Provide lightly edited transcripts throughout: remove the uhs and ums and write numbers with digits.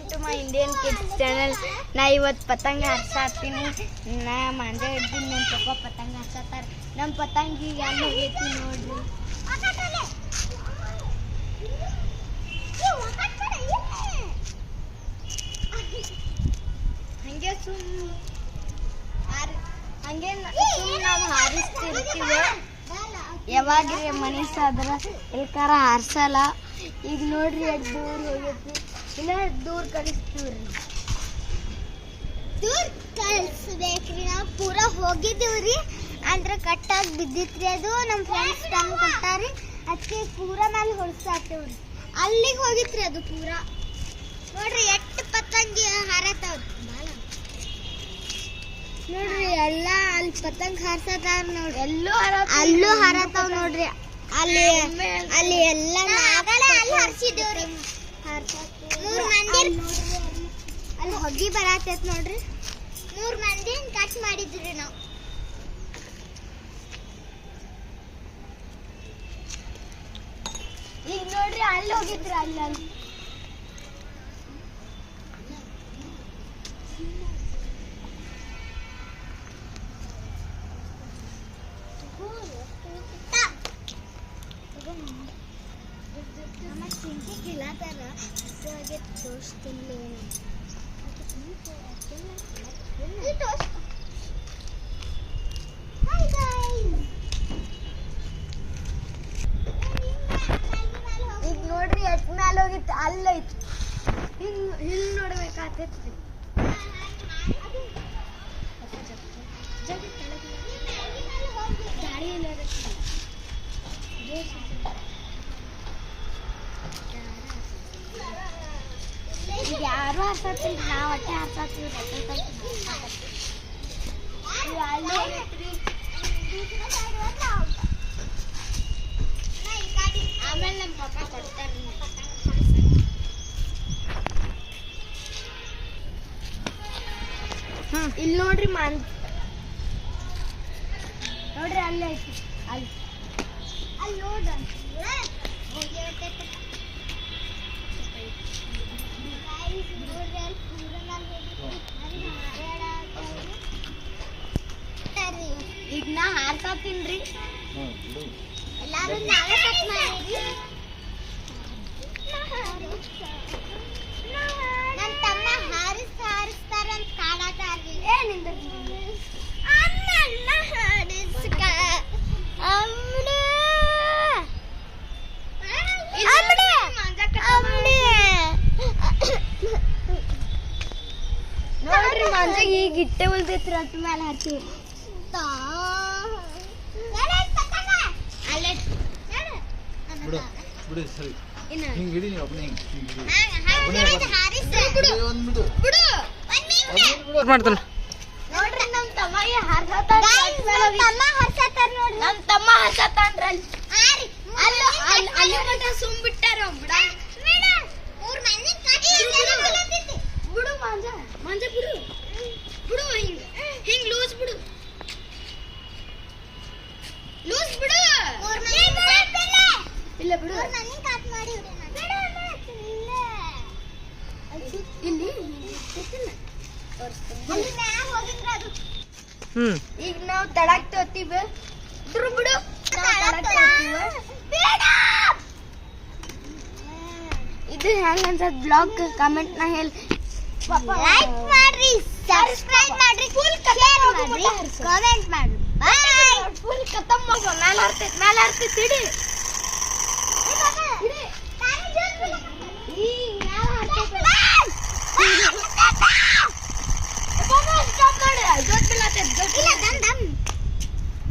Welcome to my Indian kids channel. ನಾ ಇವತ್ತು ಪತಂಗ ಹಾರ್ಸಾತೀನಿ. ನಾ ಮಂಜೆ ಇದ್ದೀನಿ, ನಮ್ಮ ಪಪ್ಪ ಪತಂಗ ಹಾರ್ಸತ್ತಾರ. ನಮ್ಮ ಪತಂಗಿಗೆ ಎಲ್ಲ ಹೋಗೈತಿ ನೋಡ್ರಿ. ಹಂಗೆ ನಾವು ಹಾರಿಸ್ತಿರ್ತೀವಿ. ಯಾವಾಗ್ರಿ ಮನಸ್ಸಾದ್ರ ಎಲ್ಕಾರ ಹಾರ್ಸಲ್ಲ. ಈಗ ನೋಡ್ರಿ ಎಷ್ಟು ದೂರ ಹೋಗೈತಿ. ಇನ್ನ ದೂರ ಕಳಿಸ್ತೀವ್ರಿ. ದೂರ ಕಳಿಸ್ಬೇಕ್ರಿ. ನಾವು ಪೂರಾ ಹೋಗಿದ್ದೀವ್ರಿ, ಅಂದ್ರೆ ಕಟ್ಟಾಗಿ ಬಿದ್ದಿತ್ರಿ. ಅದು ನಮ್ಮ ಫ್ರೆಂಡ್ಸ್ ತಂದು ಕೊಟ್ಟಾರಿ, ಅದಕ್ಕೆ ಪೂರಾ ಮೇಲೆ ಹೊಡ್ಸಾಕ್ತೇವ್ರಿ. ಅಲ್ಲಿಗೆ ಹೋಗಿತ್ರಿ ಅದು ಪೂರಾ. ನೋಡ್ರಿ ಎಷ್ಟು ಪತಂಗಿ ಹಾರತಾವ್ರಿ. ನೋಡ್ರಿ ಎಲ್ಲ ಅಲ್ಲಿ ಪತಂಗ ಹಾರ್ಸತಾರ ನೋಡ್ರಿ. ಅಲ್ಲೂ ಹಾರತಾವ್ ನೋಡ್ರಿ. ಅಲ್ಲಿ ಎಲ್ಲ ನಾಗಳೆ ಅಲ್ಲಿ ಹಾರಿಸಿದೇವ್ರಿ. 3 ಮಂದಿ ಅಲ್ಲಿ ಹೊಗಿ ಬರತೈತ್ ನೋಡ್ರಿ. 3 ಮಂದಿ ಕಟ್ ಮಾಡಿದ್ರಿ ನಾವು. ಈಗ ನೋಡ್ರಿ ಅಲ್ಲಿ ಹೋಗಿದ್ರಿ. ಅಲ್ಲಿ ಈಗ ನೋಡ್ರಿ ಎಟ್ ಮ್ಯಾಲ ಹೋಗಿತ್ತು. ಅಲ್ಲೈತಿ, ಹಿಂಗ್ ನೋಡ್ಬೇಕಾಗ್ತೈತ್ರಿ. ಈಗ ಯಾರು ಹಾರ್ಸತ್ತಿಲ್ಲ, ನಾವು ಒಟ್ಟೆ ಹಾರ್ಸತ್ತೀವಿ. ಆಮೇಲೆ ನಮ್ಮ ಪಪ್ಪ ಕೊಡ್ತಾರೆ. ಇಲ್ಲಿ ನೋಡ್ರಿ ನೋಡ್ರಿ ಅಲ್ಲೇ ಐತಿ. ಅಲ್ಲಿ ನೋಡ್ರಿ ಈಗ ನಾ ಹಾರ್ಸಾತೀನ್ರಿ. ಎಲ್ಲಾರು ನಾವೇ ಕಟ್ ಮಾಡಿದ್ವಿ. ನನ್ನ ತಮ್ಮ ಹಾರಿಸ್ತಾರ ಅಂತ ಕಾಡತಾರ್ರಿ. ಏನಿಂದ ಅಮ್ಮನ್ನ ಹಾರಿಸ್ಕ ನೋಡ್ರಿ ಮಂಜಾಗ ಈಗ ಇಟ್ಟೆ ಉಳ್ದೈತ್ರಿ. ಅಟ್ ಮೇಲೆ ಹಾಕ್ತೀವಿ. ಬಿಡು ಸರಿ. ಹಿಂಗ್ ಹಿಡಿ ನೀವು ಒಬ್ಬನೇ ಮಾಡ್ತಾನೆ. ನೋಡ್ರಿ ನಮ್ಮ ತಮ್ಮಗೆ ಹಾರ್ಸತ್ತಾರ. ನಮ್ಮ ತಮ್ಮ ಹಾರ್ಸತ್ತಾನ್ರಿ. ಅಲ್ಲಿ ಮಟ್ಟ ಸುಮ್ ಬಿಟ್ಟಾರ. ಬಿಡು ಮಂಜ ಬಿಡು ಹಿಂಗ್ ಲೂಸ್ ಬಿಡು. ಇಲ್ಲ ಬಿಡು. ಇಲ್ಲಿ ಈಗ ನಾವು ತಡಕ್ ತೋತೀವಿ. ಬಿಡು ಇದು ಹೆಂಗ ಅನ್ಸತ್ ಬ್ಲಾಗ್ ಕಮೆಂಟ್ ನ ಹೇಳಿ. ಲೈಕ್ ಮಾಡ್ರಿ, ಸಬ್ಸ್ಕ್ರೈಬ್ ಮಾಡ್ರಿ, ಶೇರ್ ಮಾಡ್ರಿ, ಕಾಮೆಂಟ್ ಮಾಡ್ರಿ. ಬಾಯ್. ಫುಲ್ ಖತಮ್ ಆಗೋ. ಮೇಲೆ ಹರ್ತೈತಿ ಇಡಿ.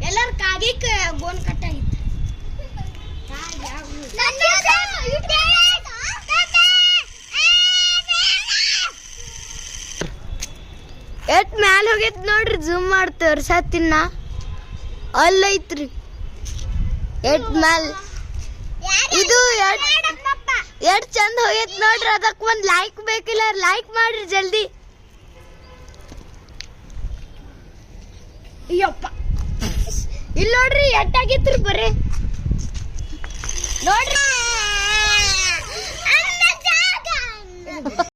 ಎಲ್ಲಾರ ಕಾಗಿಕ್ ಬೋನ್ ಕಟ್ಟಾಗಿತ್ತು. ಎಟ್ ಮ್ಯಾಲ ಹೋಗೈತ್ ನೋಡ್ರಿ. ಝೂಮ್ ಮಾಡಿ ತೋರ್ಸತ್ತಿನ. ಅಲ್ಲೈತ್ರಿ ಎಟ್ ಮ್ಯಾಲ. ಇದು ಎಟ್ ಚಂದ ಹೋಗೈತ್ ನೋಡ್ರಿ. ಅದಕ್ಕೆ ಒಂದ್ ಲೈಕ್ ಬೇಕಿಲ್ಲ, ಲೈಕ್ ಮಾಡ್ರಿ ಜಲ್ದಿ. ಅಯ್ಯಪ್ಪ, ಇಲ್ಲಿ ನೋಡ್ರಿ ಎಟ್ಟಾಗಿತ್ರಿ ಬರೀ ನೋಡ್ರಿ.